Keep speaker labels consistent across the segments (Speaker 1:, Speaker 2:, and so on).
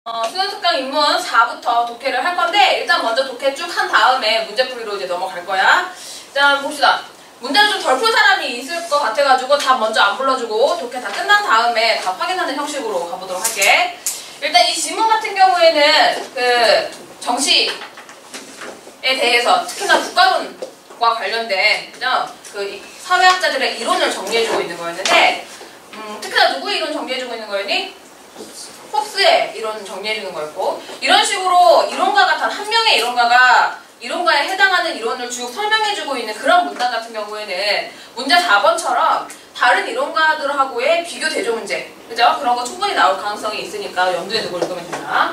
Speaker 1: 수능특강 인문 4부터 독해를 할 건데, 일단 먼저 독해 쭉 한 다음에 문제풀이로 이제 넘어갈 거야. 자, 봅시다. 문제를 좀 덜 풀 사람이 있을 것 같아가지고 답 먼저 안 불러주고 독해 다 끝난 다음에 답 확인하는 형식으로 가보도록 할게. 일단 이 지문 같은 경우에는 그 정시에 대해서 특히나 국가론과 관련된 그 사회학자들의 이론을 정리해주고 있는 거였는데, 특히나 누구의 이론 정리해주고 있는 거였니? 홉스의 이론 정리해주는 거였고, 이런 식으로 이론가가 단 한 명의 이론가에 해당하는 이론을 쭉 설명해주고 있는 그런 문단 같은 경우에는 문제 4번처럼 다른 이론가들하고의 비교 대조 문제, 그죠? 그런 거 충분히 나올 가능성이 있으니까 염두에 두고 읽으면 된다.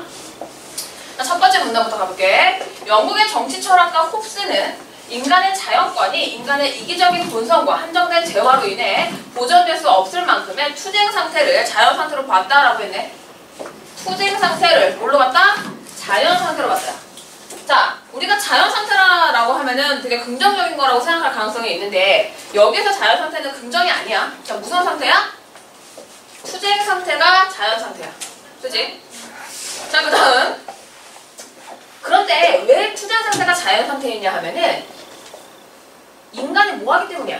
Speaker 1: 자, 첫 번째 문단부터 가볼게. 영국의 정치 철학가 홉스는 인간의 자연권이 인간의 이기적인 본성과 한정된 재화로 인해 보존될 수 없을 만큼의 투쟁 상태를 자연 상태로 봤다라고 했네. 투쟁 상태를 뭘로 봤다? 자연 상태로 봤다. 자, 우리가 자연 상태라고 하면은 되게 긍정적인 거라고 생각할 가능성이 있는데, 여기서 자연 상태는 긍정이 아니야. 자, 무슨 상태야? 투쟁 상태가 자연 상태야. 그치? 자, 그 다음. 그런데 왜 투쟁 상태가 자연 상태이냐 하면은 인간이 뭐 하기 때문이야?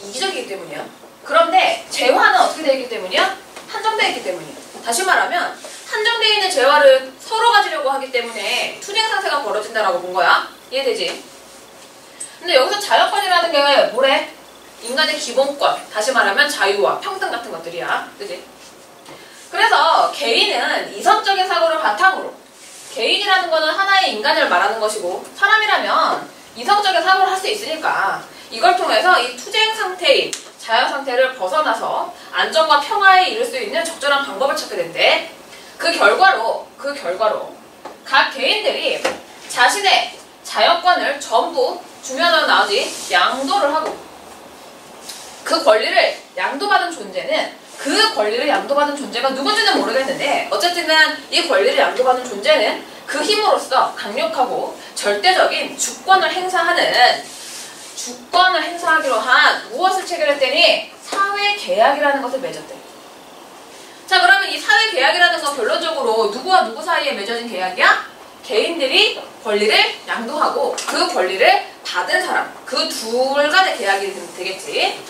Speaker 1: 이기적이기 때문이야. 그런데 재화는 어떻게 되어 있기 때문이야? 한정되어 있기 때문이야. 다시 말하면 한정되어 있는 재화를 서로 가지려고 하기 때문에 투쟁 상태가 벌어진다라고 본 거야. 이해되지? 근데 여기서 자연권이라는 게 뭐래? 인간의 기본권, 다시 말하면 자유와 평등 같은 것들이야. 그지? 그래서 개인은 이성적인 사고를 바탕으로, 개인이라는 거는 하나의 인간을 말하는 것이고, 사람이라면 이성적인 사고를 할 수 있으니까 이걸 통해서 이 투쟁 상태인 자연 상태를 벗어나서 안정과 평화에 이를 수 있는 적절한 방법을 찾게 된대. 그 결과로 각 개인들이 자신의 자연권을 전부 중요하다고 나오지 양도를 하고, 그 권리를 양도받은 존재가 누군지는 모르겠는데, 어쨌든 이 권리를 양도받은 존재는 그 힘으로써 강력하고 절대적인 주권을 행사하기로 한 무엇을 체결했더니 사회계약이라는 것을 맺었대. 자, 그러면 이 사회계약이라는 건 결론적으로 누구와 누구 사이에 맺어진 계약이야? 개인들이 권리를 양도하고 그 권리를 받은 사람, 그 둘 간의 계약이 되겠지.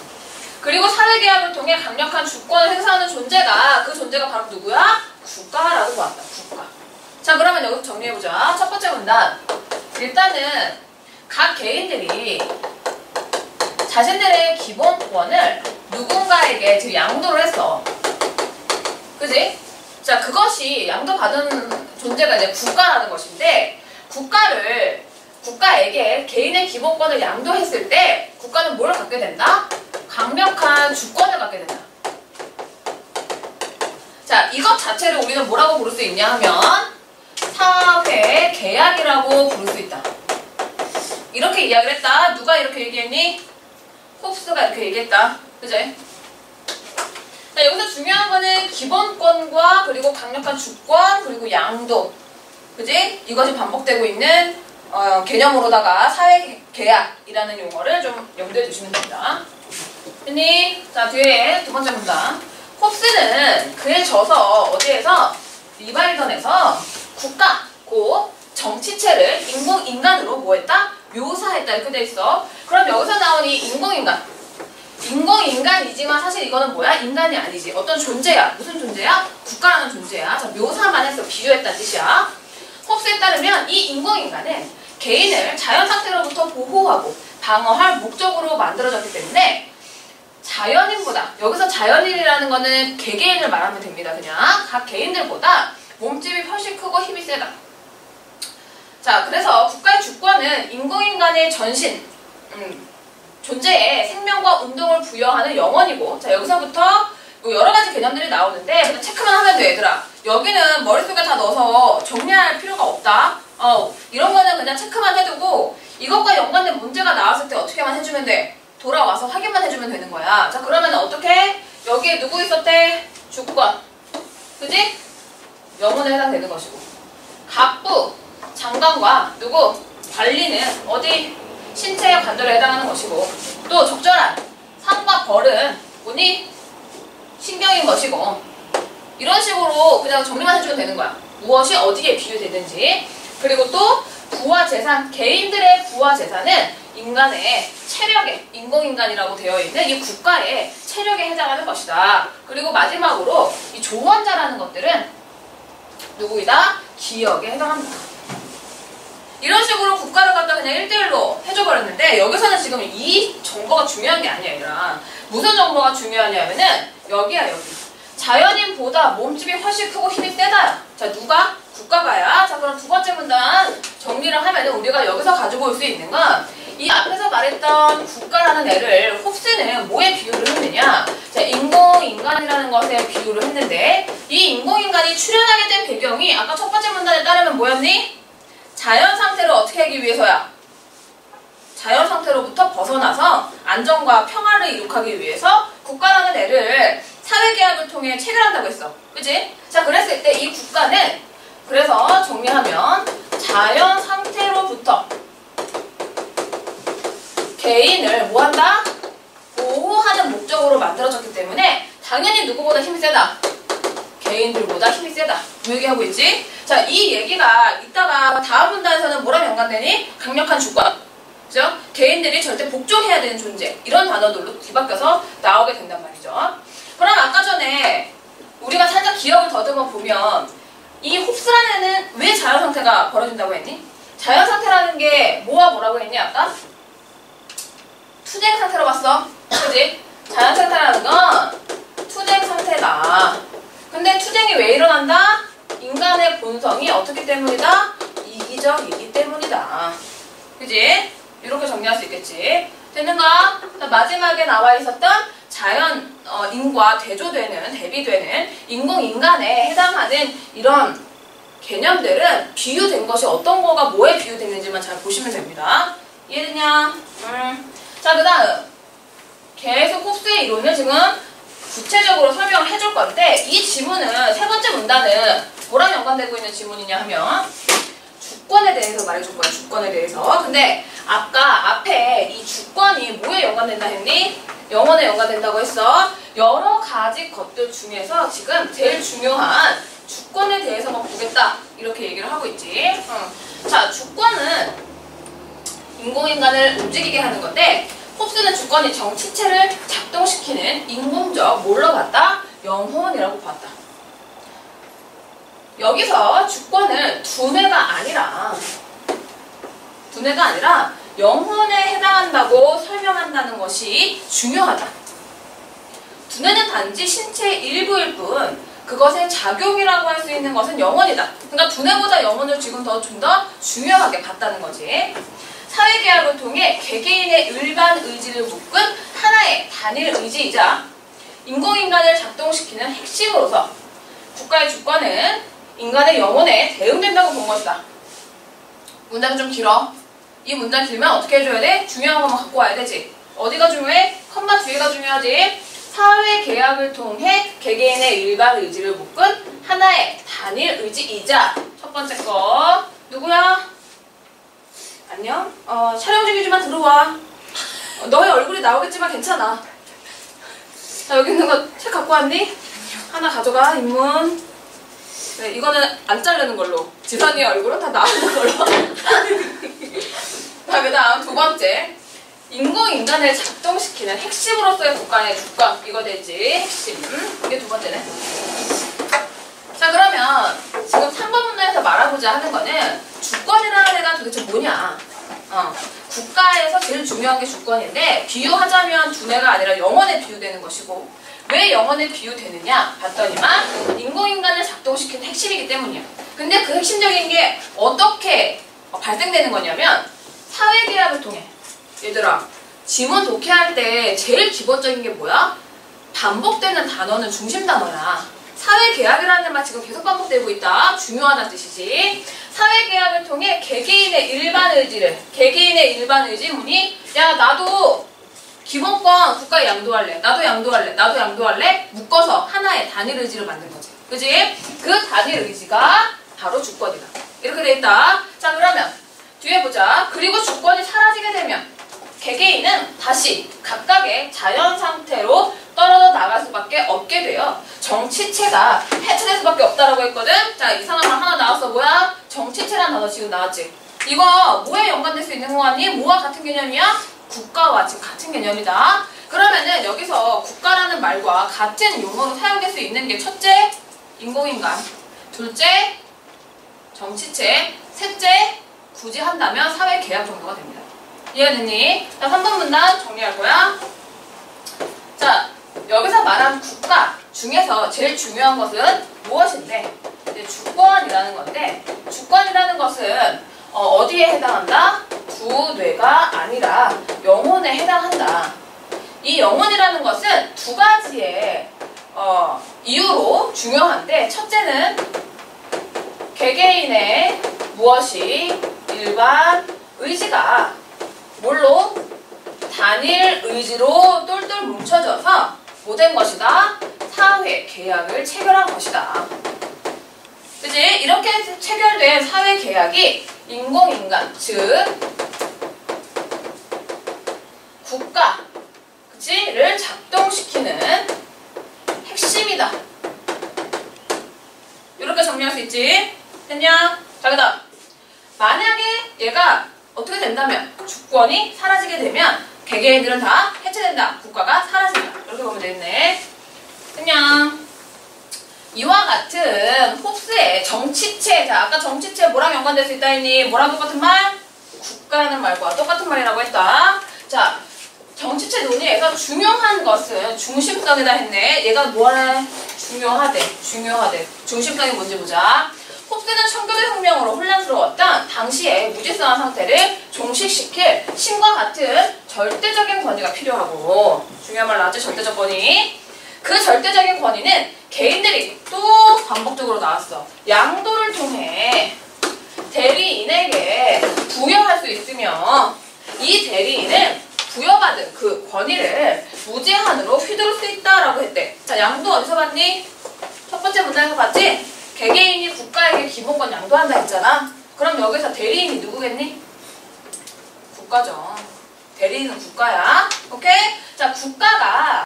Speaker 1: 그리고 사회계약을 통해 강력한 주권을 행사하는 존재가, 그 존재가 바로 누구야? 국가라고 봤다. 국가. 자, 그러면 여기서 정리해보자. 첫 번째 문단. 일단은 각 개인들이 자신들의 기본권을 누군가에게 지금 양도를 했어. 그지? 자, 그것이 양도받은 존재가 이제 국가라는 것인데, 국가에게 개인의 기본권을 양도했을 때 국가는 뭘 갖게 된다? 강력한 주권을 갖게 된다. 자, 이것 자체를 우리는 뭐라고 부를 수 있냐 하면 사회계약이라고 부를 수 있다. 이렇게 이야기를 했다. 누가 이렇게 얘기했니? 홉스가 이렇게 얘기했다. 그지? 자, 여기서 중요한 거는 기본권과 그리고 강력한 주권 그리고 양도, 그지? 이것이 반복되고 있는 개념으로다가 사회계약이라는 용어를 좀 염두에 두시면 됩니다. 됐니? 자, 뒤에 두 번째 문단. 홉스는 그에 져서 어디에서? 리바이던에서 국가, 곧 정치체를 인공인간으로 뭐했다? 묘사했다. 이렇게 돼 있어. 그럼 여기서 나온 이 인공인간이지만 사실 이거는 뭐야? 인간이 아니지. 어떤 존재야. 무슨 존재야? 국가라는 존재야. 자, 묘사만 해서 비유했다는 뜻이야. 홉스에 따르면 이 인공인간은 개인을 자연 상태로부터 보호하고 방어할 목적으로 만들어졌기 때문에 자연인보다, 여기서 자연인이라는 거는 개개인을 말하면 됩니다. 그냥 각 개인들보다 몸집이 훨씬 크고 힘이 세다. 자, 그래서 국가의 주권은 인공인간의 전신, 존재에 생명과 운동을 부여하는 영혼이고, 자, 여기서부터 여러 가지 개념들이 나오는데 그냥 체크만 하면 돼, 얘들아. 여기는 머릿속에 다 넣어서 정리할 필요가 없다. 이런 거는 그냥 체크만 해두고 이것과 연관된 문제가 나왔을 때 어떻게만 해주면 돼? 돌아와서 확인만 해주면 되는 거야. 자, 그러면 어떻게? 여기에 누구 있었대? 주권. 그지? 영혼에 해당되는 것이고, 갑부, 장관과 누구? 관리는 어디? 신체의 관절에 해당하는 것이고, 또 적절한 상과 벌은 뭐니? 신경인 것이고, 이런 식으로 그냥 정리만 해주면 되는 거야. 무엇이 어디에 비유되는지. 그리고 또 부와 재산, 개인들의 부와 재산은 인간의 체력에, 인공인간이라고 되어 있는 이 국가의 체력에 해당하는 것이다. 그리고 마지막으로 이 조원자라는 것들은 누구이다? 기역에 해당합니다. 이런 식으로 국가를 갖다 그냥 1대1로 해줘버렸는데 여기서는 지금 이 정보가 중요한 게 아니야, 얘들아. 무슨 정보가 중요하냐면은 여기야, 여기. 자연인보다 몸집이 훨씬 크고 힘이 세다야. 자, 누가? 국가가야. 자, 그럼 두 번째 문단 정리를 하면은 우리가 여기서 가지고 올 수 있는 건 이 앞에서 말했던 국가라는 애를 홉스는 뭐에 비유를 했느냐? 자, 인공인간이라는 것에 비유를 했는데 이 인공인간이 출현하게 된 배경이 아까 첫 번째 문단에 따르면 뭐였니? 자연 상태를 어떻게 하기 위해서야? 자연 상태로부터 벗어나서 안정과 평화를 이룩하기 위해서 국가라는 애를 사회계약을 통해 체결한다고 했어. 그치? 자, 그랬을 때 이 국가는 그래서 정리하면 자연 상태로부터 개인을 뭐한다? 보호하는 목적으로 만들어졌기 때문에 당연히 누구보다 힘이 세다. 개인들보다 힘이 세다. 이 얘기하고 있지? 자, 이 얘기가 이따가 다음 문단에서는 뭐랑 연관되니? 강력한 주권. 그죠? 개인들이 절대 복종해야 되는 존재. 이런 단어들로 뒤바뀌어서 나오게 된단 말이죠. 그럼 아까 전에 우리가 살짝 기억을 더듬어 보면 이 홉스라는 애는 왜 자연상태가 벌어진다고 했니? 자연상태라는 게 뭐와 뭐라고 했니 아까? 투쟁 상태로 봤어. 그지? 자연상태라는 건 투쟁 상태다. 근데 투쟁이 왜 일어난다? 인간의 본성이 어떻기 때문이다? 이기적이기 때문이다. 그지? 이렇게 정리할 수 있겠지. 됐는가? 마지막에 나와 있었던 자연인과 대비되는 인공인간에 해당하는 이런 개념들은 비유된 것이 어떤 거가 뭐에 비유됐는지만 잘 보시면 됩니다. 이해되냐? 자, 그 다음 계속 홉스의 이론을 지금 구체적으로 설명을 해줄 건데 이 지문은 세 번째 문단은 뭐랑 연관되고 있는 지문이냐 하면 주권에 대해서 말해줄 거야. 주권에 대해서. 근데 아까 앞에 이 주권이 뭐에 연관된다 했니? 영혼에 연관된다고 했어. 여러 가지 것들 중에서 지금 제일 중요한 주권에 대해서만 보겠다. 이렇게 얘기를 하고 있지. 자, 주권은 인공인간을 움직이게 하는 건데 홉스는 주권이 정치체를 작동시키는 인공적 뭘로 봤다? 영혼이라고 봤다. 여기서 주권을 두뇌가 아니라 영혼에 해당한다고 설명한다는 것이 중요하다. 두뇌는 단지 신체의 일부일 뿐 그것의 작용이라고 할 수 있는 것은 영혼이다. 그러니까 두뇌보다 영혼을 지금 좀 더 중요하게 봤다는 거지. 사회계약을 통해 개개인의 일반 의지를 묶은 하나의 단일 의지이자 인공인간을 작동시키는 핵심으로서 국가의 주권은 인간의 영혼에 대응된다고 본 것이다. 문단은 좀 길어. 이 문단 길면 어떻게 해줘야 돼? 중요한 것만 갖고 와야 되지. 어디가 중요해? 컴마 뒤에가 중요하지. 사회계약을 통해 개개인의 일반 의지를 묶은 하나의 단일 의지이자 첫 번째 거 누구야? 안녕? 촬영 중이지만 들어와. 너의 얼굴이 나오겠지만 괜찮아. 자, 여기 있는 거 책 갖고 왔니? 하나 가져가, 인문. 네, 이거는 안 자르는 걸로. 지선이의 얼굴은 다 나오는 걸로. 자, 그 다음 두 번째. 인공인간을 작동시키는 핵심으로서의 국가의 주권. 이거 되지. 핵심. 이게 두 번째네. 자, 그러면 지금 3번 문단에서 말하고자 하는 거는 주권이라는 애가 도대체 뭐냐? 국가에서 제일 중요한 게 주권인데 비유하자면 두뇌가 아니라 영혼에 비유되는 것이고 왜 영혼에 비유되느냐 봤더니만 인공인간을 작동시키는 핵심이기 때문이야. 근데 그 핵심적인 게 어떻게 발생되는 거냐면 사회계약을 통해. 얘들아, 지문 독해할 때 제일 기본적인 게 뭐야? 반복되는 단어는 중심 단어야. 사회계약이라는 말 지금 계속 반복되고 있다. 중요하다는 뜻이지. 사회계약을 통해 개개인의 일반 의지 뭐니? 야, 나도 기본권 국가에 양도할래. 나도 양도할래. 묶어서 하나의 단일 의지를 만든 거지. 그지? 그 단일 의지가 바로 주권이다. 이렇게 돼 있다. 자, 그러면 뒤에 보자. 그리고 주권이 사라지게 되면 개개인은 다시 각각의 자연 상태로 떨어져 나갈 수밖에 없게 돼요. 정치체가 해체될 수밖에 없다라고 했거든. 자, 이상한 말 하나 나왔어. 뭐야? 정치체라는 단어 지금 나왔지. 이거 뭐에 연관될 수 있는 거 같니? 뭐와 같은 개념이야? 국가와 지금 같은 개념이다. 그러면은 여기서 국가라는 말과 같은 용어로 사용될 수 있는 게 첫째, 인공인간. 둘째, 정치체. 셋째, 굳이 한다면 사회계약 정도가 됩니다. 이해됐니? 자, 3번 문단 정리할 거야. 자, 여기서 말한 국가 중에서 제일 중요한 것은 무엇인데? 이제 주권이라는 건데, 주권이라는 것은 어디에 해당한다? 구뇌가 아니라 영혼에 해당한다. 이 영혼이라는 것은 두 가지의 이유로 중요한데, 첫째는 개개인의 무엇이 일반 의지가 뭘로? 단일 의지로 똘똘 뭉쳐져서 뭐 된 것이다? 사회 계약을 체결한 것이다. 그치? 이렇게 체결된 사회 계약이 인공인간, 즉 국가, 그치?를 작동시키는 핵심이다. 이렇게 정리할 수 있지? 됐냐? 자, 그 다음 만약에 얘가 어떻게 된다면 주권이 사라지게 되면 개개인들은 다 해체된다. 국가가 사라진다. 이렇게 보면 되겠네. 그냥 이와 같은 홉스의 정치체. 자, 아까 정치체 뭐랑 연관될 수 있다 했니? 뭐랑 똑같은 말? 국가라는 말과 똑같은 말이라고 했다. 자, 정치체 논의에서 중요한 것은 중심성이다 했네. 얘가 뭐라? 중요하대. 중심성이 뭔지 보자. 홉스는 청교도혁명으로 혼란스러웠던 당시의 무질서한 상태를 종식시킬 신과 같은 절대적인 권위가 필요하고, 중요한 말 나왔지? 절대적 권위. 그 절대적인 권위는 개인들이 또 반복적으로 나왔어. 양도를 통해 대리인에게 부여할 수 있으며 이 대리인은 부여받은 그 권위를 무제한으로 휘두를 수 있다라고 했대. 자, 양도 어디서 봤니? 첫 번째 문장에서 봤지? 개개인이 국가에게 기본권 양도한다 했잖아. 그럼 여기서 대리인이 누구겠니? 국가죠. 대리인은 국가야. 오케이? 자, 국가가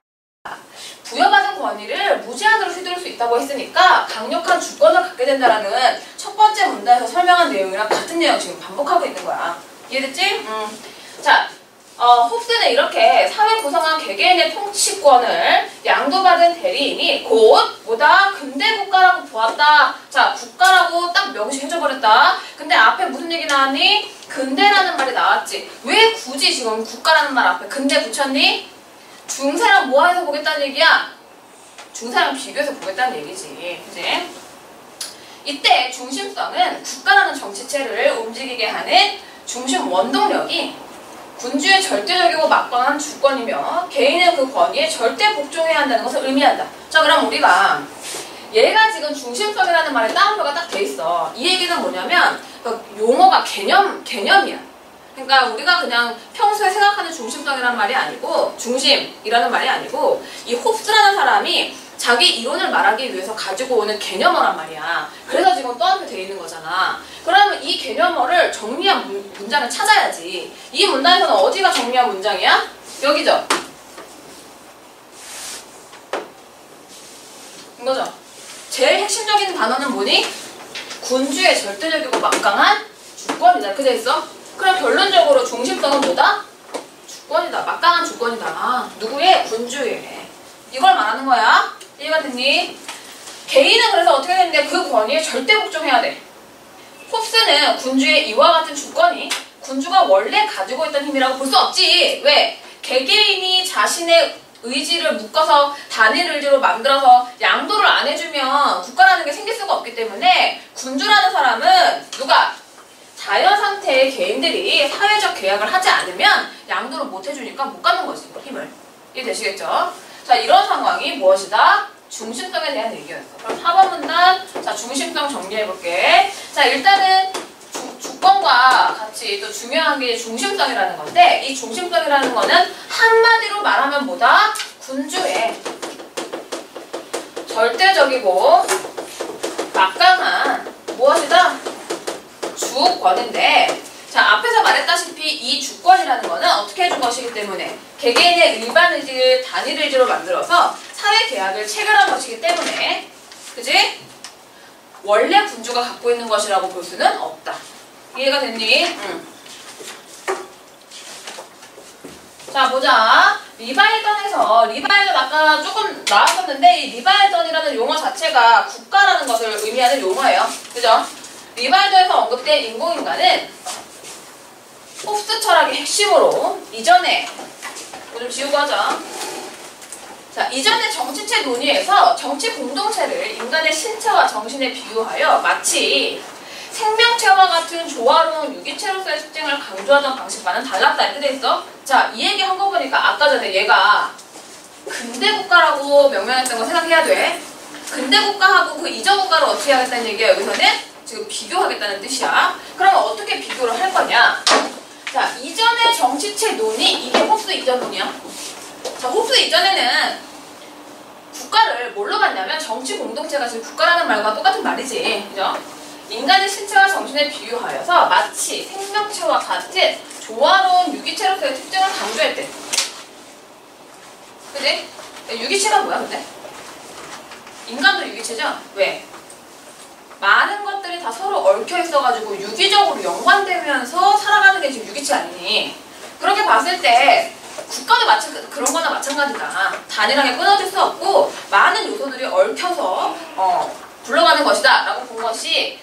Speaker 1: 부여받은 권위를 무제한으로 휘두를 수 있다고 했으니까 강력한 주권을 갖게 된다라는 첫 번째 문단에서 설명한 내용이랑 같은 내용 지금 반복하고 있는 거야. 이해됐지? 자, 홉스는 이렇게 사회 구성원 개개인의 통치권을 양도받은 대리인이 곧 뭐다? 근대 국가라고 보았다. 자, 국가라고 딱 명시해줘버렸다. 근데 앞에 무슨 얘기 나왔니? 근대라는 말이 나왔지. 왜 굳이 지금 국가라는 말 앞에 근대 붙였니? 중세랑 뭐해서 보겠다는 얘기야? 중세랑 비교해서 보겠다는 얘기지. 그치? 이때 중심성은 국가라는 정치체를 움직이게 하는 중심 원동력이 군주의 절대적이고 막강한 주권이며 개인의 그 권위에 절대 복종해야 한다는 것을 의미한다. 자, 그럼 우리가 얘가 지금 중심성이라는 말에 따옴표가 딱 돼 있어. 이 얘기는 뭐냐면 그 용어가 개념이야. 그러니까 우리가 그냥 평소에 생각하는 중심성이라는 말이 아니고, 중심이라는 말이 아니고, 이 홉스라는 사람이 자기 이론을 말하기 위해서 가지고 오는 개념어란 말이야. 그래서 지금 따옴표 돼 있는 거잖아. 그러면 이 개념어를 정리한 문장을 찾아야지. 이 문단에서는 어디가 정리한 문장이야? 여기죠. 이거죠. 제일 핵심적인 단어는 뭐니? 군주의 절대적이고 막강한 주권이다. 그제 있어? 그럼 결론적으로 중심성은 뭐다? 주권이다. 막강한 주권이다. 누구의? 군주의. 이걸 말하는 거야. 이해가 됐니? 개인은 그래서 어떻게 되는데 그 권위에 절대 복종해야 돼. 홉스는 군주의 이와 같은 주권이 군주가 원래 가지고 있던 힘이라고 볼 수 없지. 왜? 개개인이 자신의 의지를 묶어서 단일 의지로 만들어서 양도를 안 해주면 국가라는 게 생길 수가 없기 때문에 군주라는 사람은 누가? 자연 상태의 개인들이 사회적 계약을 하지 않으면 양도를 못 해주니까 못 갖는 거지, 힘을. 이해되시겠죠? 자, 이런 상황이 무엇이다? 중심성에 대한 얘기였어. 그럼 4번 문단, 자, 중심성 정리해볼게. 자, 일단은 주권과 같이 또 중요한 게 중심성이라는 건데, 이 중심성이라는 거는 한마디로 말하면 뭐다? 군주의 절대적이고 막강한 무엇이다? 주권인데, 자, 앞에서 말했다시피 이 주권이라는 거는 어떻게 해준 것이기 때문에 개개인의 일반 의지를 단일 의지로 만들어서 사회 계약을 체결한 것이기 때문에, 그지? 원래 군주가 갖고 있는 것이라고 볼 수는 없다. 이해가 됐니? 응. 자, 보자. 리바이던 아까 조금 나왔었는데, 이 리바이던이라는 용어 자체가 국가라는 것을 의미하는 용어예요. 그죠? 리바이던에서 언급된 인공인간은 홉스 철학의 핵심으로 이전에, 이거 좀 지우고 하자. 자, 이전의 정치체 논의에서 정치 공동체를 인간의 신체와 정신에 비유하여 마치 생명체와 같은 조화로운 유기체로서의 특징을 강조하던 방식과는 달랐다 이렇게 돼 있어. 자, 이 얘기 한 거 보니까 아까 전에 얘가 근대 국가라고 명명했던 거 생각해야 돼. 근대 국가하고 그 이전 국가를 어떻게 하겠다는 얘기야. 여기서는 지금 비교하겠다는 뜻이야. 그러면 어떻게 비교를 할 거냐. 자, 이전의 정치체 논의, 이게 홉스 이전 논의야. 자, 홉스 이전에는 국가를 뭘로 봤냐면 정치 공동체가 지금 국가라는 말과 똑같은 말이지. 그죠? 인간의 신체와 정신에 비유하여서 마치 생명체와 같은 조화로운 유기체로서의 특징을 강조했대. 그지? 유기체가 뭐야 근데? 인간도 유기체죠? 왜? 많은 것들이 다 서로 얽혀 있어가지고 유기적으로 연관되면서 살아가는 게 지금 유기체 아니니? 그렇게 봤을 때 국가도 그런 거나 마찬가지다. 단일하게 끊어질 수 없고 많은 요소들이 얽혀서 굴러가는 것이다 라고 본 것이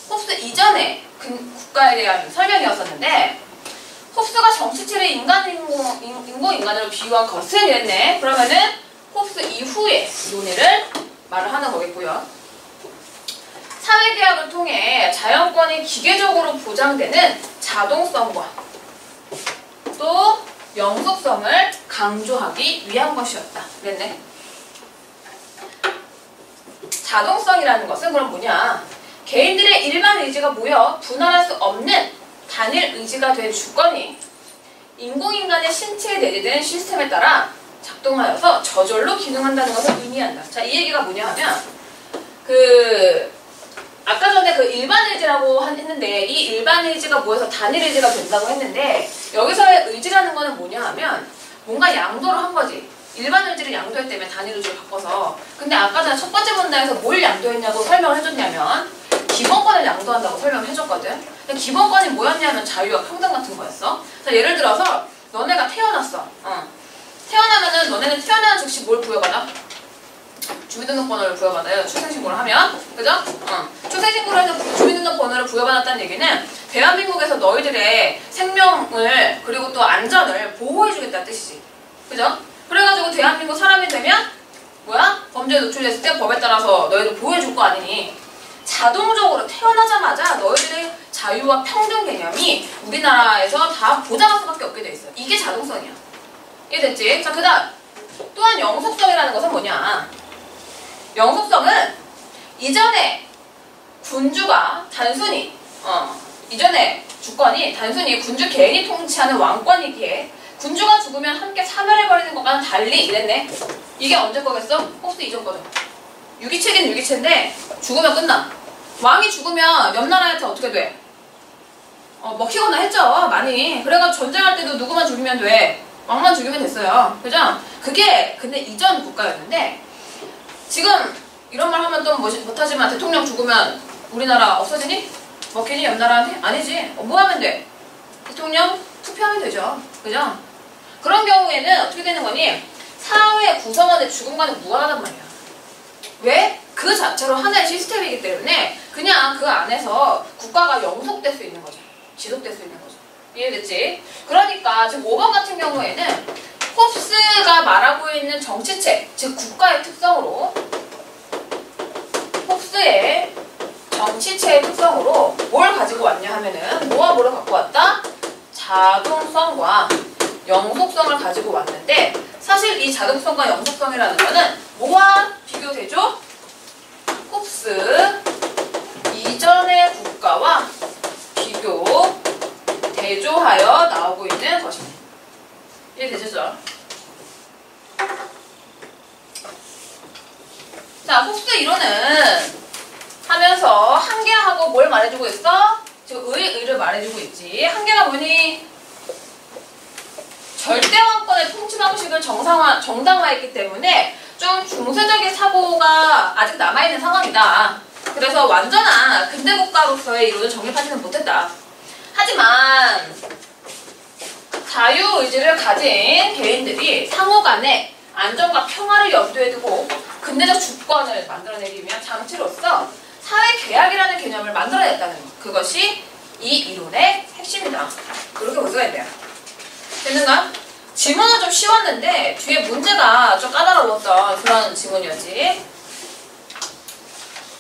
Speaker 1: 홉스 이전의 국가에 대한 설명이었었는데, 홉스가 정치체를 인공인간으로 비유한 것은 이랬네. 그러면은 홉스 이후의 논의를 말을 하는 거겠고요. 사회계약을 통해 자연권이 기계적으로 보장되는 자동성과 또 영속성을 강조하기 위한 것이었다. 그랬네. 자동성이라는 것은 그럼 뭐냐? 개인들의 일반 의지가 모여 분할할 수 없는 단일 의지가 된 주권이 인공인간의 신체에 내재된 시스템에 따라 작동하여서 저절로 기능한다는 것을 의미한다. 자, 이 얘기가 뭐냐 하면 아까 전에 그 일반 의지라고 했는데 이 일반 의지가 모여서 단일 의지가 된다고 했는데 여기서의 의지라는 거는 뭐냐 하면 뭔가 양도를 한 거지. 일반 의지를 양도했다며 단일 의지를 바꿔서. 근데 아까 전에 첫 번째 문단에서 뭘 양도했냐고 설명을 해줬냐면 기본권을 양도한다고 설명을 해줬거든. 근데 기본권이 뭐였냐면 자유와 평등 같은 거였어. 자, 예를 들어서 너네가 태어났어. 태어나면은 너네는 태어나는 즉시 뭘 부여받아? 주민등록번호를 부여받아요. 출생신고를 하면. 그죠? 출생신고를 해서 주민등록번호를 부여받았다는 얘기는 대한민국에서 너희들의 생명을 그리고 또 안전을 보호해주겠다는 뜻이지. 그죠? 그래가지고 대한민국 사람이 되면 뭐야? 범죄에 노출됐을 때 법에 따라서 너희들 보호해줄 거 아니니. 자동적으로 태어나자마자 너희들의 자유와 평등 개념이 우리나라에서 다 보장할 수밖에 없게 돼 있어. 이게 자동성이야. 이해됐지? 자, 그 다음 또한 영속성이라는 것은 뭐냐? 영속성은 이전에 군주가 단순히 이전에 주권이 단순히 군주 개인이 통치하는 왕권이기에 군주가 죽으면 함께 사멸해버리는 것과는 달리 이랬네. 이게 언제 거겠어? 홉스 이전 거죠. 유기체긴 유기체인데 죽으면 끝나. 왕이 죽으면 옆 나라한테 어떻게 돼? 먹히거나 했죠. 많이. 그래가지고 전쟁할 때도 누구만 죽이면 돼? 왕만 죽이면 됐어요. 그죠? 그게 근데 이전 국가였는데 지금 이런 말 하면 또 못하지만 대통령 죽으면 우리나라 없어지니? 먹히니? 옆 나라한테? 아니지. 뭐 하면 돼? 대통령 투표하면 되죠. 그죠? 그런 경우에는 어떻게 되는 거니? 사회 구성원의 죽음과는 무관하단 말이야. 왜? 그 자체로 하나의 시스템이기 때문에 그냥 그 안에서 국가가 영속될 수 있는 거죠. 지속될 수 있는 거죠. 이해됐지? 그러니까 지금 5번 같은 경우에는 홉스가 말하고 있는 정치체, 즉 국가의 특성으로 홉스의 정치체의 특성으로 뭘 가지고 왔냐 하면은 뭐와 뭐를 갖고 왔다? 자동성과 영속성을 가지고 왔는데 사실 이 자동성과 영속성이라는 거는 뭐와 비교되죠? 홉스 이전의 국가와 비교, 대조하여 나오고 있는 것입니다. 이해되시죠? 자, 홉스 이론은 하면서 한계하고 뭘 말해주고 있어? 지금 의를 말해주고 있지. 한계가 뭐니? 절대왕권의 통치 방식을 정당화했기 때문에 좀 중세적인 사고가 아직 남아있는 상황이다. 그래서 완전한 근대국가로서의 이론을 정립하지는 못했다. 하지만 자유의지를 가진 개인들이 상호 간의 안정과 평화를 염두에 두고 근대적 주권을 만들어내기 위한 장치로서 사회계약이라는 개념을 만들어냈다는 것. 그것이 이 이론의 핵심이다. 그렇게 볼 수가 있네요. 됐는가? 지문은 좀 쉬웠는데 뒤에 문제가 좀 까다로웠던 그런 지문이었지.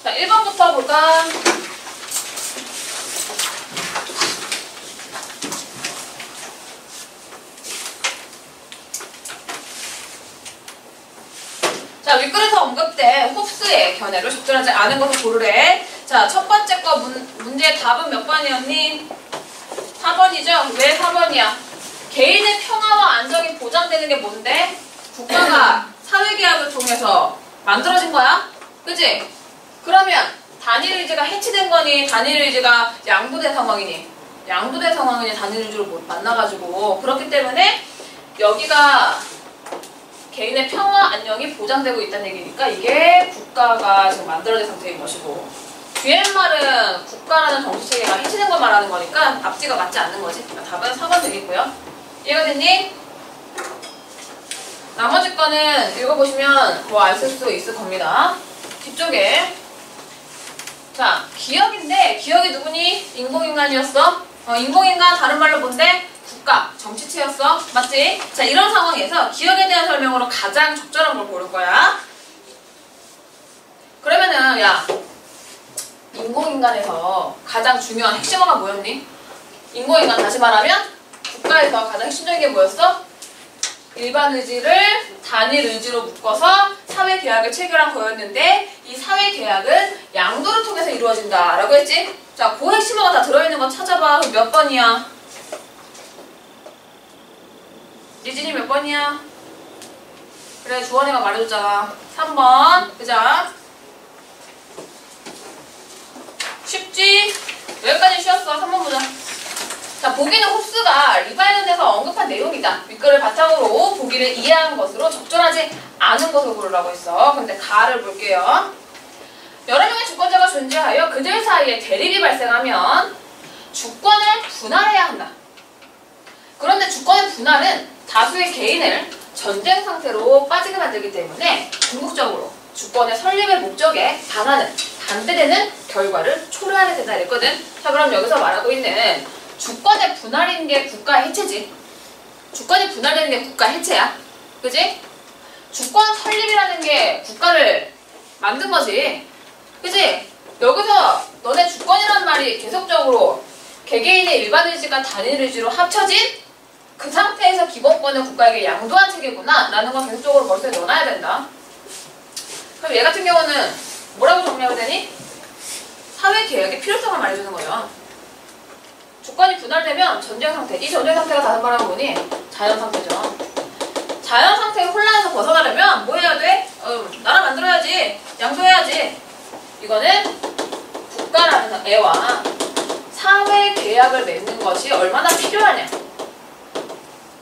Speaker 1: 자, 1번부터 볼까? 자, 윗글에서 언급된 홉스의 견해를 적절하지 않은 것을 고르래. 자, 첫 번째 거 문제의 답은 몇 번이었니? 4번이죠? 왜 4번이야? 개인의 평화와 안정이 보장되는 게 뭔데? 국가가 사회계약을 통해서 만들어진 거야? 그치? 그러면 단일의지가 해치된 거니? 단일의지가 양도된 상황이니? 양도된 상황이니 단일의지로 못 만나가지고 그렇기 때문에 여기가 개인의 평화, 안녕이 보장되고 있다는 얘기니까 이게 국가가 지금 만들어진 상태인 것이고 뒤에 말은 국가라는 정치체계가 해치는 걸 말하는 거니까 앞뒤가 맞지 않는 거지. 답은 4번 되겠고요. 이해가 됐니? 나머지 거는 읽어보시면 뭐 알 수 있을 겁니다. 뒤쪽에 자, 기억인데 기억이 누구니? 인공인간이었어. 인공인간 다른 말로 뭔데? 국가, 정치체였어. 맞지? 자, 이런 상황에서 기억에 대한 설명으로 가장 적절한 걸 고를 거야. 그러면은 야, 인공인간에서 가장 중요한 핵심어가 뭐였니? 인공인간 다시 말하면 국가에서 가장 핵심적인 게 뭐였어? 일반 의지를 단일 의지로 묶어서 사회계약을 체결한 거였는데 이 사회계약은 양도를 통해서 이루어진다 라고 했지? 자, 그 핵심어가 다 들어있는 거 찾아봐. 그럼 몇 번이야? 리진이 몇 번이야? 그래, 주원이가 말해줬잖아. 3번. 그자? 쉽지? 여기까지 쉬웠어. 3번 보자. 자, 보기는 홉스가 리바이언에서 언급한 내용이다. 윗글을 바탕으로 보기를 이해한 것으로 적절하지 않은 것을 고르라고 했어. 근데 가를 볼게요. 여러 명의 주권자가 존재하여 그들 사이에 대립이 발생하면 주권을 분할해야 한다. 그런데 주권의 분할은 다수의 개인을 전쟁 상태로 빠지게 만들기 때문에 궁극적으로 주권의 설립의 목적에 반하는 반대되는 결과를 초래하게 된다 이랬거든. 자, 그럼 여기서 말하고 있는 주권의 분할인 게 국가 해체지. 주권이 분할되는 게 국가 해체야. 그지? 주권 설립이라는 게 국가를 만든 거지. 그지? 여기서 너네 주권이란 말이 계속적으로 개개인의 일반 의지가 단일 의지로 합쳐진 그 상태에서 기본권을 국가에게 양도한 체계구나 라는 건 계속적으로 머릿속에 넣어놔야 된다. 그럼 얘 같은 경우는 뭐라고 정리하게 되니? 사회계약의 필요성을 말해주는 거죠. 주권이 분할되면 전쟁 상태. 이 전쟁 상태가 다른 말하면 뭐니? 자연 상태죠. 자연 상태의 혼란에서 벗어나려면 뭐 해야 돼? 나라 만들어야지. 양도해야지. 이거는 국가라는 애와 사회계약을 맺는 것이 얼마나 필요하냐.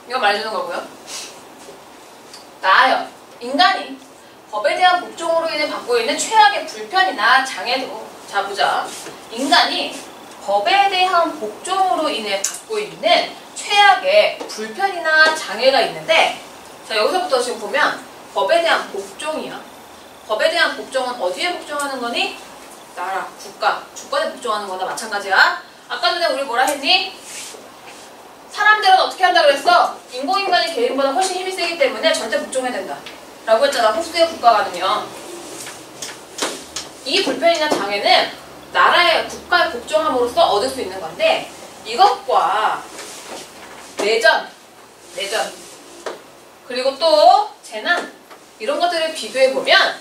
Speaker 1: 이거 말해주는 거고요. 나아요. 인간이 법에 대한 복종으로 인해 받고 있는 최악의 불편이나 장애도. 자, 보자. 인간이 법에 대한 복종으로 인해 받고 있는 최악의 불편이나 장애가 있는데, 자, 여기서부터 지금 보면 법에 대한 복종이야. 법에 대한 복종은 어디에 복종하는 거니? 나라, 국가, 주권에 복종하는 거나 마찬가지야. 아까 전에 우리 뭐라 했니? 사람들은 어떻게 한다 그랬어? 인공인간이 개인보다 훨씬 힘이 세기 때문에 절대 복종해야 된다 라고 했잖아. 홉스의 국가관은요. 이 불편이나 장애는 나라의 국가에 복종함으로써 얻을 수 있는 건데, 이것과 내전 그리고 또 재난 이런 것들을 비교해보면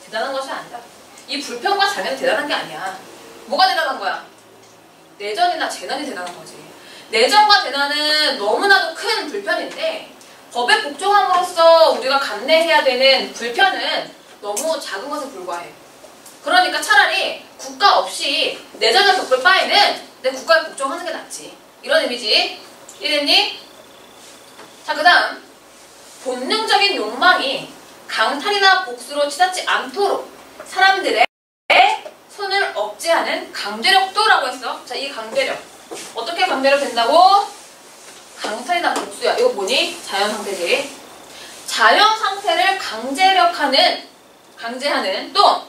Speaker 1: 대단한 것이 아니다. 이 불편과 장애는 대단한 게 아니야. 뭐가 대단한 거야? 내전이나 재난이 대단한 거지. 내전과 재난은 너무나도 큰 불편인데 법에 복종함으로써 우리가 감내해야 되는 불편은 너무 작은 것에 불과해. 그러니까 차라리 국가 없이 내전을 겪을 바에는 내 국가에 복종하는 게 낫지. 이런 의미지. 이해됐니? 자, 그 다음 본능적인 욕망이 강탈이나 복수로 치닫지 않도록 사람들의 손을 억제하는 강제력도라고 했어. 자, 이 강제력. 어떻게 강제력 된다고? 강탈이나 복수야. 이거 뭐니? 자연 상태지. 자연 상태를 강제하는 또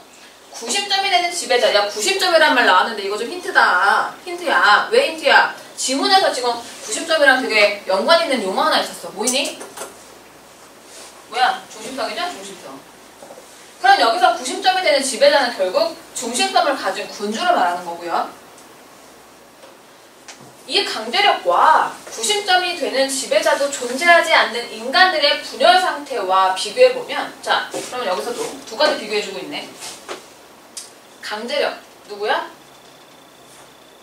Speaker 1: 90점이 되는 지배자. 야, 90점이란 말 나왔는데 이거 좀 힌트다. 힌트야. 왜 힌트야? 지문에서 지금 90점이랑 되게 연관 있는 용어 하나 있었어. 뭐니? 뭐야? 중심성이죠? 중심성. 그럼 여기서 90점이 되는 지배자는 결국 중심성을 가진 군주를 말하는 거고요. 이 강제력과 90점이 되는 지배자도 존재하지 않는 인간들의 분열 상태와 비교해보면, 자, 그러면 여기서도 두 가지 비교해주고 있네. 강제력, 누구야?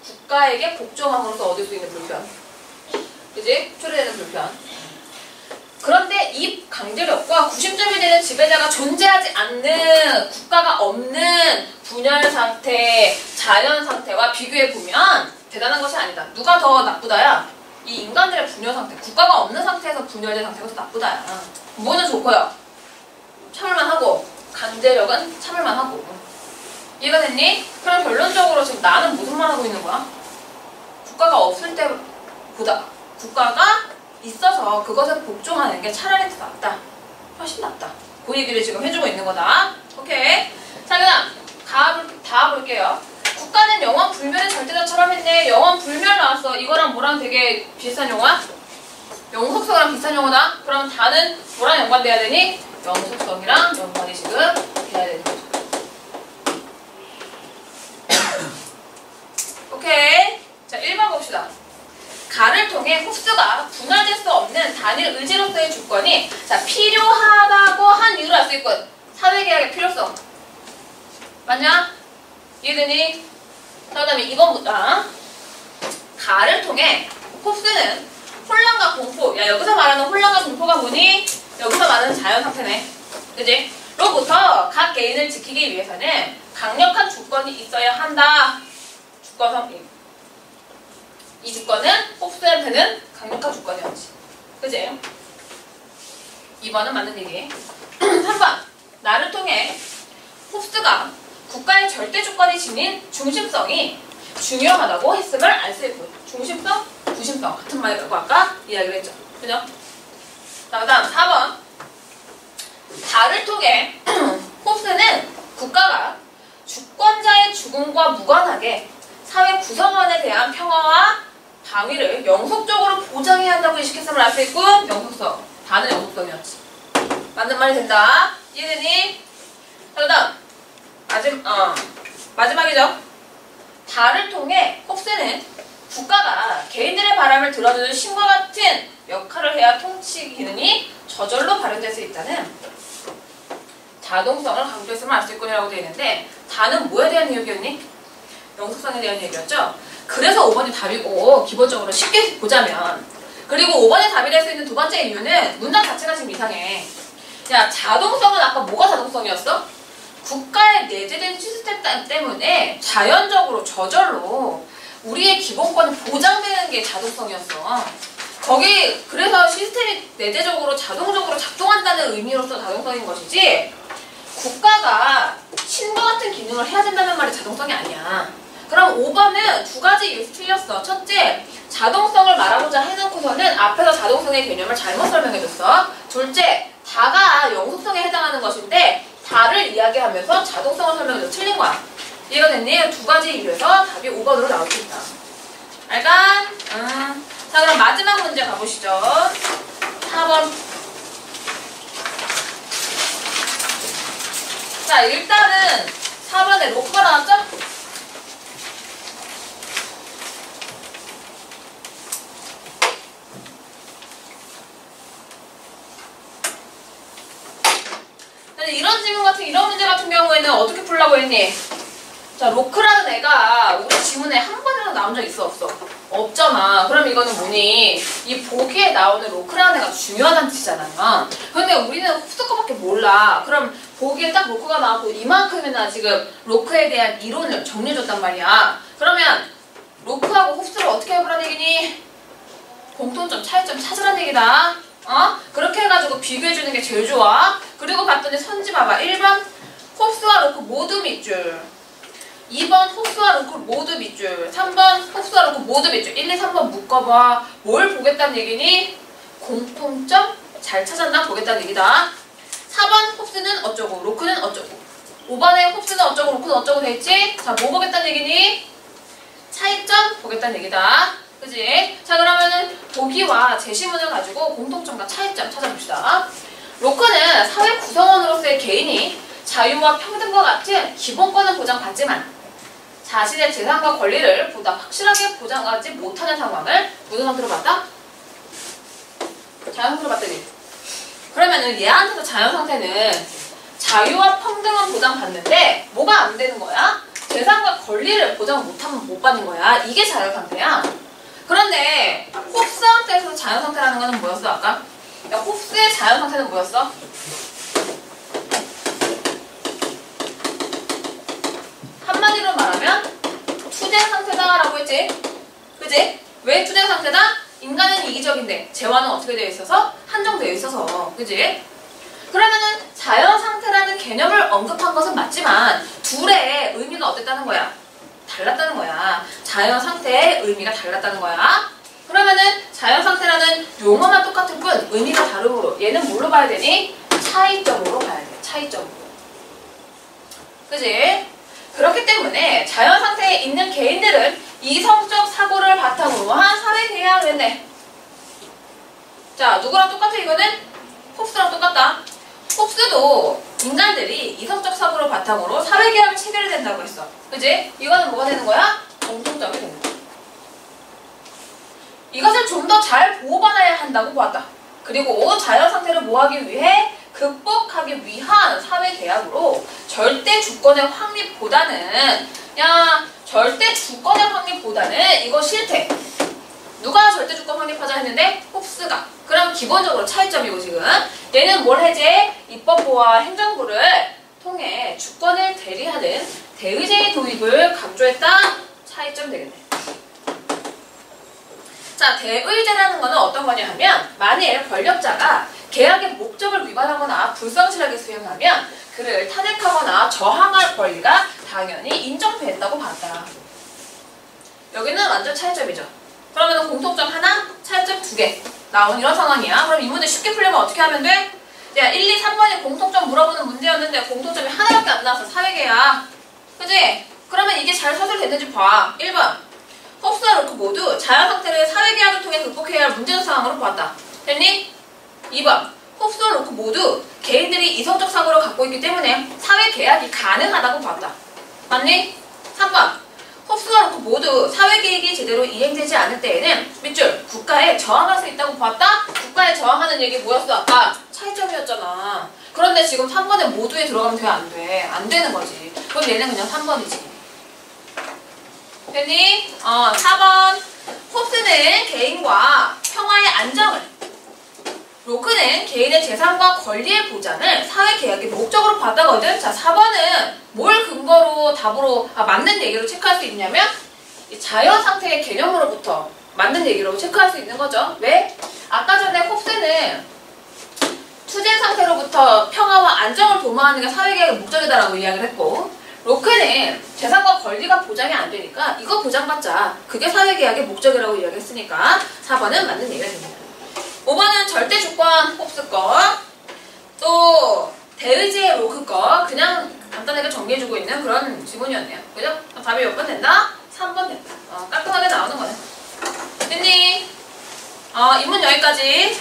Speaker 1: 국가에게 복종함으로써 얻을 수 있는 불편. 그지? 초래되는 불편. 그런데 이 강제력과 90점이 되는 지배자가 존재하지 않는 국가가 없는 분열 상태, 자연 상태와 비교해보면 대단한 것이 아니다. 누가 더 나쁘다야? 이 인간들의 분열 상태, 국가가 없는 상태에서 분열된 상태가 더 나쁘다야. 뭐는 좋고요. 참을만 하고, 강제력은 참을만 하고. 이해가 됐니? 그럼 결론적으로 지금 나는 무슨 말 하고 있는 거야? 국가가 없을 때보다 국가가 있어서 그것에 복종하는 게 차라리 더 낫다. 훨씬 낫다. 그 얘기를 지금 해주고 있는 거다. 오케이. 자, 그다음 다 볼게요. 국가는 영원 불멸의 절대자처럼 했네. 영원 불멸 나왔어. 이거랑 뭐랑 되게 비슷한 용어야? 영속성이랑 비슷한 용어다. 그럼 다는 뭐랑 연관돼야 되니? 영속성이랑 연관이 지금 돼야 되는 거죠. 오케이. 자, 1번 봅시다. 가를 통해 흡수가 분할될 수 없는 단일 의지로서의 주권이, 자, 필요하다고 한 이유를 알 수 있군. 사회계약의 필요성. 맞냐? 이해되니? 자, 그 다음에 2번보다 가를 통해 흡수는 혼란과 공포. 야, 여기서 말하는 혼란과 공포가 뭐니? 여기서 말하는 자연 상태네. 그지? 로부터 각 개인을 지키기 위해서는 강력한 주권이 있어야 한다. 주권 성립. 이 주권은 흡수한테는 강력한 주권이었지. 그지? 2번은 맞는 얘기. 3번. 나를 통해 흡수가 국가의 절대 주권이 지닌 중심성이 중요하다고 했음을 알 수 있고. 중심성, 부심성. 같은 말이라고 아까 이야기를 했죠. 그죠? 자, 그 다음 4번. 나를 통해 흡수는 국가가 주권자의 죽음과 무관하게 사회 구성원에 대한 평화와 방위를 영속적으로 보장해야 한다고 인식했음을 알 수 있고. 영속성. 다는 영속성이었지. 맞는 말이 된다. 이해되니? 자, 그 다음 마지막이죠. 다를 통해 흡수는 국가가 개인들의 바람을 들어주는 신과 같은 역할을 해야 통치 기능이 저절로 발현될 수 있다는 자동성을 강조했음을 알 수 있군이라고 되어 있는데, 다는 뭐에 대한 얘기였니? 영속성에 대한 얘기였죠. 그래서 5번이 답이고, 기본적으로 쉽게 보자면. 그리고 5번이 답이 될 수 있는 두 번째 이유는 문장 자체가 지금 이상해. 야, 자동성은 아까 뭐가 자동성이었어? 국가에 내재된 시스템 때문에 자연적으로 저절로 우리의 기본권이 보장되는 게 자동성이었어. 거기 그래서 시스템이 내재적으로 자동적으로 작동한다는 의미로서 자동성인 것이지, 국가가 신과 같은 기능을 해야 된다는 말이 자동성이 아니야. 그럼 5번은 두 가지 이유에서 틀렸어. 첫째, 자동성을 말하고자 해놓고서는 앞에서 자동성의 개념을 잘못 설명해줬어. 둘째, 다가 영속성에 해당하는 것인데 다를 이야기하면서 자동성을 설명해서 틀린 거야. 이해가 됐니? 두 가지 이유에서 답이 5번으로 나올 수 있다. 알까? 자, 그럼 마지막 문제 가보시죠. 4번. 자, 일단은 4번에 로크가 나왔죠? 이런 이런 문제 같은 경우에는 어떻게 풀라고 했니? 자, 로크라는 애가 우리 지문에 한 번이라도 나온 적 있어, 없어? 없잖아. 그럼 이거는 뭐니? 이 보기에 나오는 로크라는 애가 중요하다는 뜻이잖아. 근데 우리는 흡수 거밖에 몰라. 그럼 보기에 딱 로크가 나오고 이만큼이나 지금 로크에 대한 이론을 정리해줬단 말이야. 그러면 로크하고 흡수를 어떻게 해보라는 얘기니? 공통점, 차이점 찾으라는 얘기다. 그렇게 해가지고 비교해주는 게 제일 좋아. 그리고 봤더니 선지 봐봐. 1번 홉스와 루크 모두 밑줄, 2번 홉스와 루크 모두 밑줄, 3번 홉스와 루크 모두 밑줄. 1, 2, 3번 묶어봐. 뭘 보겠다는 얘기니? 공통점 잘 찾았나 보겠다는 얘기다. 4번 홉스는 어쩌고 로크는 어쩌고, 5번에 홉스는 어쩌고 로크는 어쩌고 돼있지? 자, 뭐 보겠다는 얘기니? 차이점 보겠다는 얘기다. 그지? 자, 그러면은 보기와 제시문을 가지고 공통점과 차이점 찾아봅시다. 로크는 사회 구성원으로서의 개인이 자유와 평등과 같은 기본권을 보장받지만 자신의 재산과 권리를 보다 확실하게 보장하지 못하는 상황을 무슨 상태로 봤다? 자연 상태로 봤더니. 그러면은 얘한테도 자연 상태는 자유와 평등은 보장받는데 뭐가 안 되는 거야? 재산과 권리를 보장 못하면 못 받는 거야. 이게 자연 상태야. 그런데 홉스한테서 자연 상태라는 거는 뭐였어 아까? 야, 홉스의 자연 상태는 뭐였어? 한마디로 말하면 투쟁 상태다라고 했지? 그지? 왜 투쟁 상태다? 인간은 이기적인데 재화는 어떻게 되어 있어서? 한정되어 있어서. 그지? 그러면은 자연 상태라는 개념을 언급한 것은 맞지만 둘의 의미가 어땠다는 거야? 달랐다는 거야. 자연 상태의 의미가 달랐다는 거야. 그러면은 자연 상태라는 용어만 똑같은 뿐 의미가 다르므로 얘는 뭘로 봐야 되니? 차이점으로 봐야 돼. 차이점으로. 그지? 그렇기 때문에 자연 상태에 있는 개인들은 이성적 사고를 바탕으로 한 사회 계약을 했네. 자, 누구랑 똑같아 이거는? 홉스랑 똑같다. 홉스도 인간들이 이성적 사고를 바탕으로 사회 계약을 체결해야 된다고 했어. 그지? 이거는 뭐가 되는 거야? 공통점이 되는 거야. 이것을 좀 더 잘 보호받아야 한다고 보았다. 그리고 자연 상태를 뭐하기 위해? 극복하기 위한 사회 계약으로 절대 주권의 확립보다는 절대 주권의 확립보다는 이거 싫대. 누가 절대 주권 확립하자 했는데? 홉스가. 그럼 기본적으로 차이점이고 지금 얘는 뭘 해제? 입법부와 행정부를 통해 주권을 대리하는 대의제의 도입을 강조했다. 차이점 되겠네. 자, 대의제라는 거는 어떤 거냐 하면 만일 권력자가 계약의 목적을 위반하거나 불성실하게 수행하면 그를 탄핵하거나 저항할 권리가 당연히 인정됐다고 봤다. 여기는 완전 차이점이죠. 그러면 공통점 하나, 차이점 두 개 나온 이런 상황이야. 그럼 이 문제 쉽게 풀려면 어떻게 하면 돼? 야, 1, 2, 3번이 공통점 물어보는 문제였는데 공통점이 하나밖에 안 나와서 사회계야. 그지? 그러면 이게 잘 서술됐는지 봐. 1번 홉스와 루크 모두 자연 상태를 사회계약을 통해 극복해야 할 문제적 상황으로 보았다. 됐니? 2번 홉스와 루크 모두 개인들이 이성적 사고를 갖고 있기 때문에 사회계약이 가능하다고 봤다. 맞니? 3번 홉스와 루크 모두 사회계획이 제대로 이행되지 않을 때에는 밑줄 국가에 저항할 수 있다고 봤다? 국가에 저항하는 얘기 뭐였어 아까? 차이점이었잖아. 그런데 지금 3번에 모두에 들어가면 돼? 안 돼? 안 되는 거지. 그럼 얘는 그냥 3번이지. 됐니? 4번 홉스는 개인과 평화의 안정을, 로크는 개인의 재산과 권리의 보장을 사회계약의 목적으로 봤다거든. 자, 4번은 뭘 근거로 답으로 맞는 얘기로 체크할 수 있냐면 이 자연 상태의 개념으로부터 맞는 얘기로 체크할 수 있는 거죠. 왜? 아까 전에 홉스는 투쟁 상태로부터 평화와 안정을 도모하는 게 사회계약의 목적이다라고 이야기를 했고, 로크는 재산과 권리가 보장이 안 되니까 이거 보장받자. 그게 사회계약의 목적이라고 이야기했으니까 4번은 맞는 얘기가 됩니다. 5번은 절대 주권 홉스 거, 또 대의제 로크 거 그냥 간단하게 정리해주고 있는 그런 지문이었네요. 그죠? 답이 몇 번 된다? 3번 된다. 깔끔하게 나오는 거네. 됐니? 이 문 여기까지.